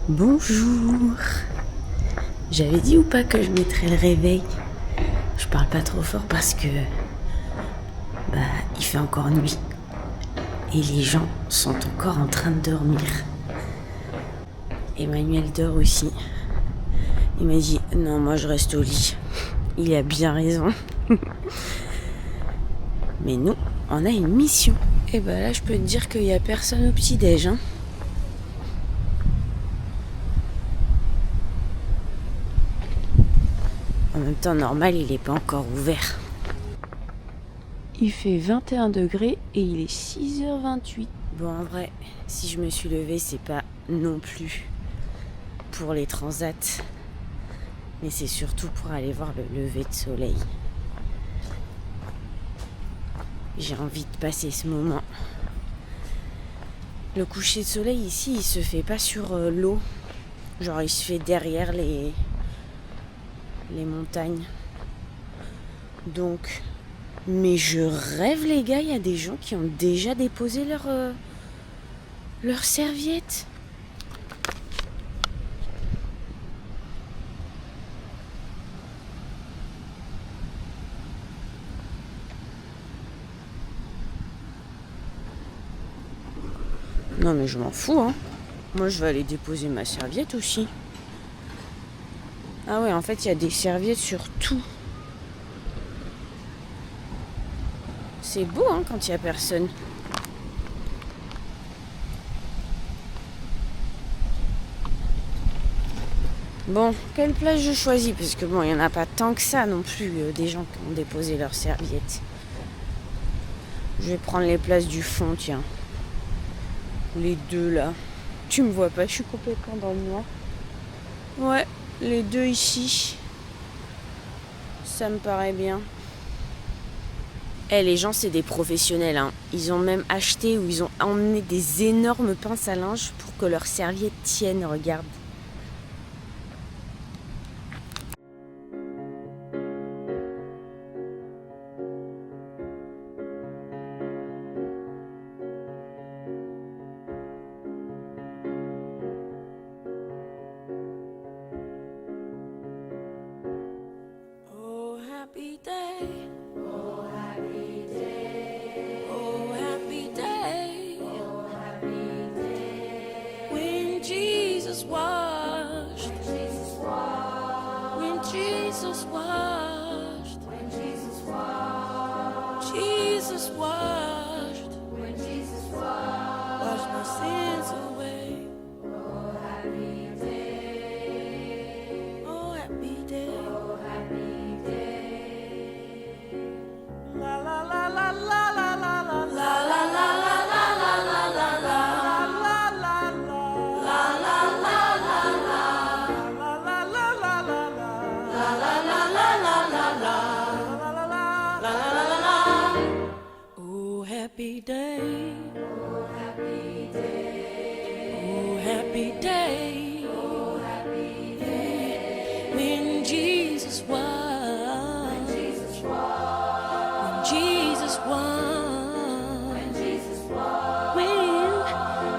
Bonjour. J'avais dit ou pas que je mettrais le réveil? Je parle pas trop fort parce que il fait encore nuit et les gens sont encore en train de dormir. Emmanuel dort aussi. Il m'a dit non, moi je reste au lit. Il a bien raison. Mais nous, on a une mission. Et là je peux te dire qu'il y a personne au petit-déj, hein. En même temps, normal, il n'est pas encore ouvert. Il fait 21 degrés et il est 6h28. Bon, en vrai, si je me suis levée, c'est pas non plus pour les transats, mais c'est surtout pour aller voir le lever de soleil. J'ai envie de passer ce moment. Le coucher de soleil ici, il se fait pas sur l'eau. Genre, il se fait derrière les montagnes. Donc, mais je rêve les gars, il y a des gens qui ont déjà déposé leur serviette. Non mais je m'en fous, hein. Moi je vais aller déposer ma serviette aussi. Ah ouais, en fait il y a des serviettes sur tout. C'est beau, hein, quand il n'y a personne. Bon, quelle place je choisis? Parce que bon, il n'y en a pas tant que ça non plus, des gens qui ont déposé leurs serviettes. Je vais prendre les places du fond, tiens. Les deux là. Tu me vois pas, je suis complètement dans le noir. Ouais, les deux ici. Ça me paraît bien. Les gens, c'est des professionnels, hein. Ils ont même acheté ou ils ont emmené des énormes pinces à linge pour que leurs serviettes tiennent, regarde. Oh, happy day. Oh, happy day. Oh, happy day. Oh, happy day. When Jesus washed. When Jesus washed. When Jesus washed. Jesus washed. When Jesus washed. Washed my sins away. Oh, happy day. Oh, happy day. Oh, happy day. La la la la la la la la la la la la la la la la happy day. Oh, happy day. Oh, happy day. Oh, happy day. When Jesus won. When Jesus won. When Jesus won. When Jesus won. When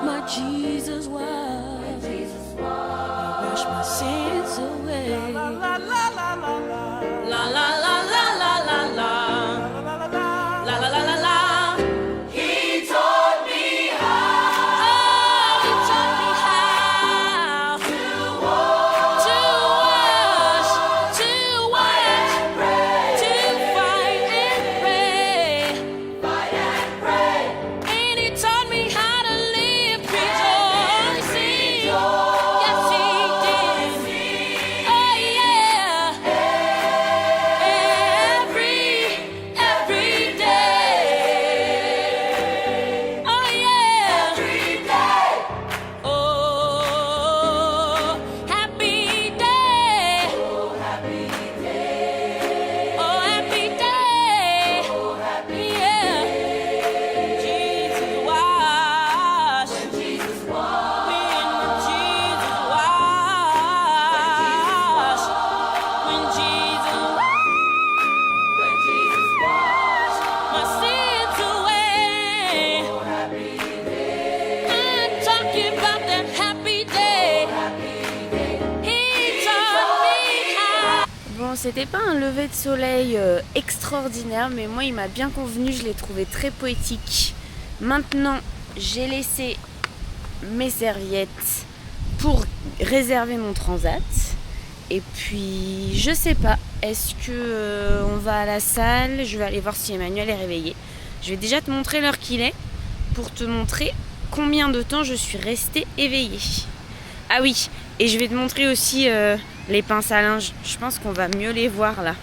my Jesus won. When Jesus won. He washed my sins away. La la la la la la. La la la la la la la. La la la la la. c'était pas un lever de soleil extraordinaire, mais moi il m'a bien convenu, je l'ai trouvé très poétique. Maintenant, j'ai laissé mes serviettes pour réserver mon transat. Et puis, je sais pas, est-ce que on va à la salle? Je vais aller voir si Emmanuel est réveillé. Je vais déjà te montrer l'heure qu'il est pour te montrer combien de temps je suis restée éveillée. Ah oui, et je vais te montrer aussi les pinces à linge. Je pense qu'on va mieux les voir là.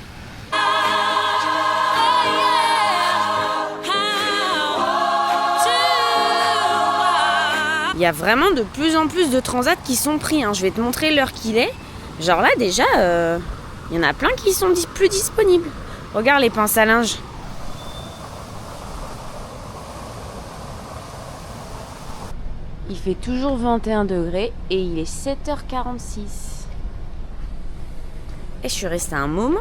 Il y a vraiment de plus en plus de transats qui sont pris. Je vais te montrer l'heure qu'il est. Genre là déjà, il y en a plein qui sont plus disponibles. Regarde les pinces à linge. Il fait toujours 21 degrés et il est 7h46. Et je suis restée un moment.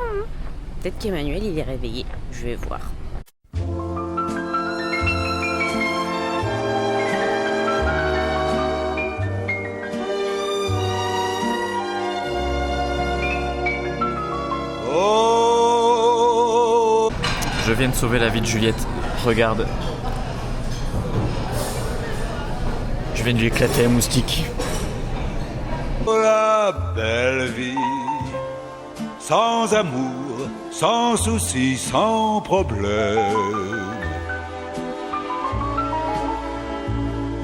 Peut-être qu'Emmanuel il est réveillé. Je vais voir. Je viens de sauver la vie de Juliette. Regarde. Je viens de lui éclater un moustique. La belle vie, sans amour, sans soucis, sans problème.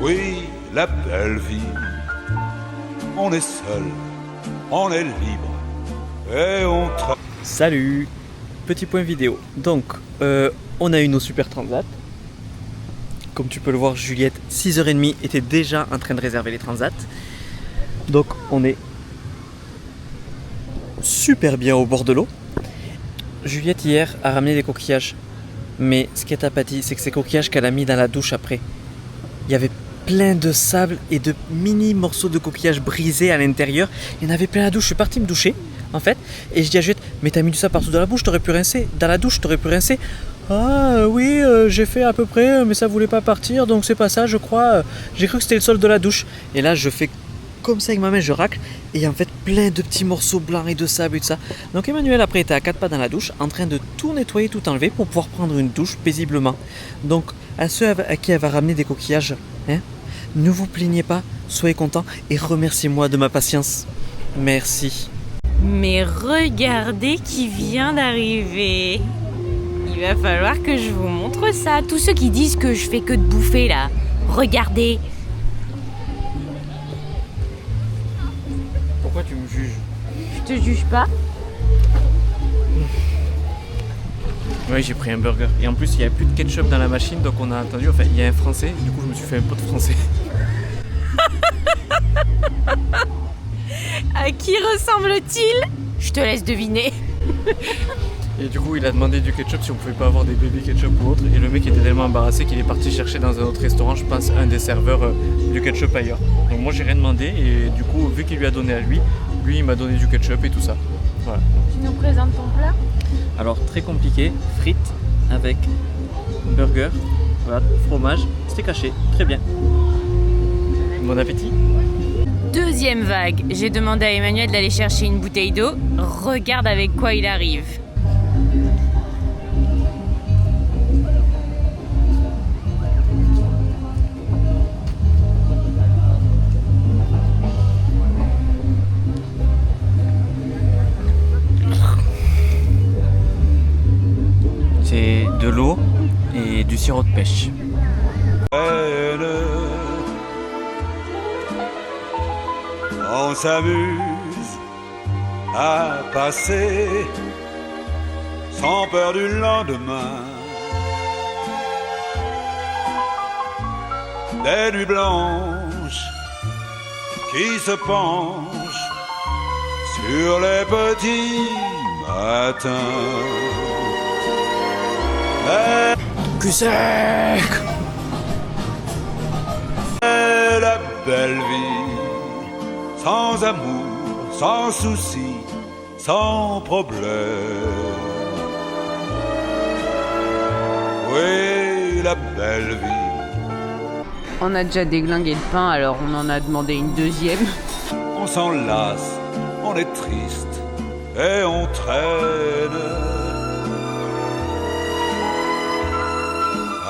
Oui, la belle vie, on est seul, on est libre et on travaille. Salut. Petit point vidéo. Donc, on a eu nos super transats. Comme tu peux le voir, Juliette, 6h30, était déjà en train de réserver les transats. Donc, on est super bien au bord de l'eau. Juliette, hier, a ramené des coquillages. Mais ce qui est apathie, c'est que ces coquillages qu'elle a mis dans la douche après, il y avait plein de sable et de mini morceaux de coquillages brisés à l'intérieur. Il y en avait plein à la douche. Je suis parti me doucher, en fait, et je dis à Juliette, mais t'as mis du sable partout dans la bouche, t'aurais pu rincer. Dans la douche, t'aurais pu rincer. Ah oui, j'ai fait à peu près, mais ça voulait pas partir, donc c'est pas ça, je crois. J'ai cru que c'était le sol de la douche. Et là, je fais comme ça avec ma main, je racle, et en fait, plein de petits morceaux blancs et de sable et tout ça. Donc Emmanuel, après, était à 4 pas dans la douche, en train de tout nettoyer, tout enlever, pour pouvoir prendre une douche paisiblement. Donc, à ceux à qui elle va ramener des coquillages, ne vous plaignez pas, soyez contents, et remerciez-moi de ma patience. Merci. Mais regardez qui vient d'arriver. Il va falloir que je vous montre ça. Tous ceux qui disent que je fais que de bouffer là, regardez. Pourquoi tu me juges? Je te juge pas. Oui, j'ai pris un burger. Et en plus, il n'y a plus de ketchup dans la machine, donc on a attendu. Enfin, il y a un français, du coup, je me suis fait un pot de français. À qui ressemble-t-il? Je te laisse deviner. Et du coup, il a demandé du ketchup si on pouvait pas avoir des bébés ketchup ou autre. Et le mec était tellement embarrassé qu'il est parti chercher dans un autre restaurant, je pense, un des serveurs du ketchup ailleurs. Donc moi, j'ai rien demandé. Et du coup, vu qu'il lui a donné à lui, il m'a donné du ketchup et tout ça. Voilà. Tu nous présentes ton plat? Alors, très compliqué, frites avec burger, voilà, fromage, steak haché, très bien. Bon appétit. Deuxième vague. J'ai demandé à Emmanuel d'aller chercher une bouteille d'eau. Regarde avec quoi il arrive. C'est de l'eau et du sirop de pêche. On s'amuse à passer sans peur du lendemain. Des nuits blanches qui se penchent sur les petits matins. Cul sec! La belle vie, sans amour, sans soucis, sans problème. Oui, la belle vie. On a déjà déglingué le pain, alors on en a demandé une deuxième. On s'en lasse, on est triste et on traîne.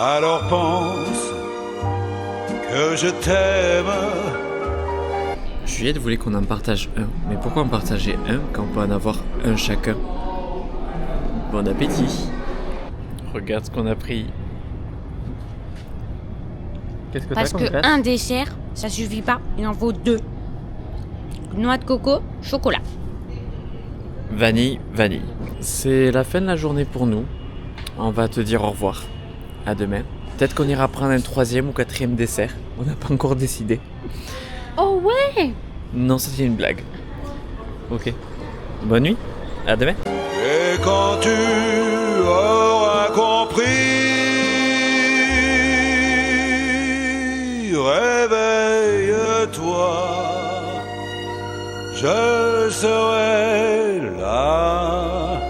Alors pense que je t'aime. Juliette voulait qu'on en partage un. Mais pourquoi en partager un quand on peut en avoir un chacun? Bon appétit. Regarde ce qu'on a pris. Qu'est-ce que Parce t'as comme que glace? un dessert, ça suffit pas, il en faut 2. Noix de coco, chocolat. Vanille, vanille. C'est la fin de la journée pour nous. On va te dire au revoir. À demain. Peut-être qu'on ira prendre un 3e ou 4e dessert. On n'a pas encore décidé. Oh ouais! Non, c'était une blague. Ok. Bonne nuit. À demain. Et quand tu auras compris, réveille-toi, je serai là.